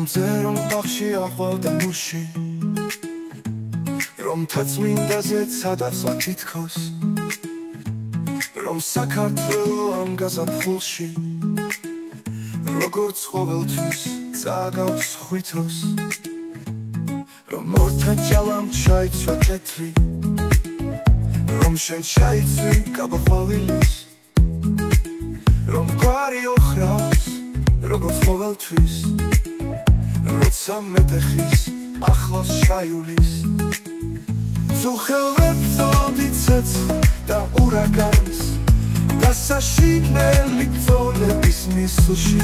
მომზე რომ ბაღში აყვავდა მუში რომ თაცმინდაზე ცადასვა თითქოს რომ საქართველო ამ გაზაფხულში როგორც ყოველთვის წააგავს ხვითოს რომ მორთა ჯალამ ჩაიცვა კეთრი რომ შენ ჩაიცვი გაბაყვალილის რომ გვარი ოხრავს როგორც ყოველთვის როცა მეტეხის ახლოს ჩაიulis თუ ხელმეწოდი ცეცხლ და ურაგანს და საშინელი წონების მისლში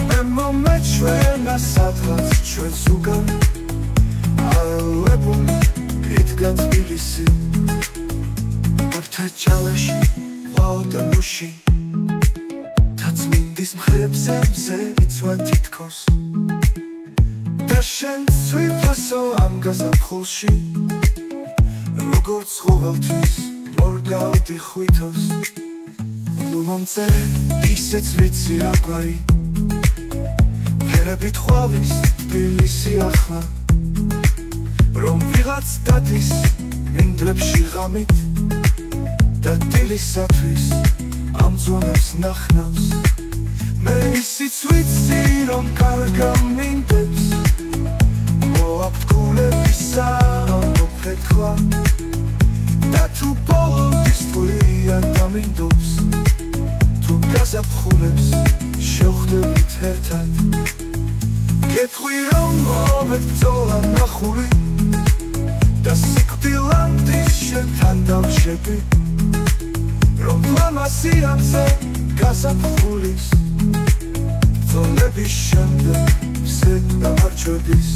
მე მომეჩვენა სადღაც ჩვენს უგან აელებული იდგა თბილისი მორთა ჯალაში ვაოდა მუში თაცმინდის მხრებზე მზე იცვა თითქოს და შენ ცვიფასო ამ გაზაფხულში როგორც ყოველთვის მორგავდი ხვითოს ნუ მომწერე ისეც ვიცი რა გვარი ფერებით ხვალის თბილისი ახლა რომ ვიღაც დადის ინდლებში ღამით და დილისათვის ამ ძვანებს ნახნავს მე ისიც ვიცი რომ კარგა მინდებს მოაფთქულებისა მოფეთქვა და თუ ბოლომდის თვლიან დამინდობს თუ გაზაფხულებს შევხვდებით ერთად კეთხვი რომ მოვეწოლა ნახური და სიკვდილანდის შენთან დავშები რომ ლამასიანზე გაზაფხულის წონების შემდეგ სეთ დამარჯვების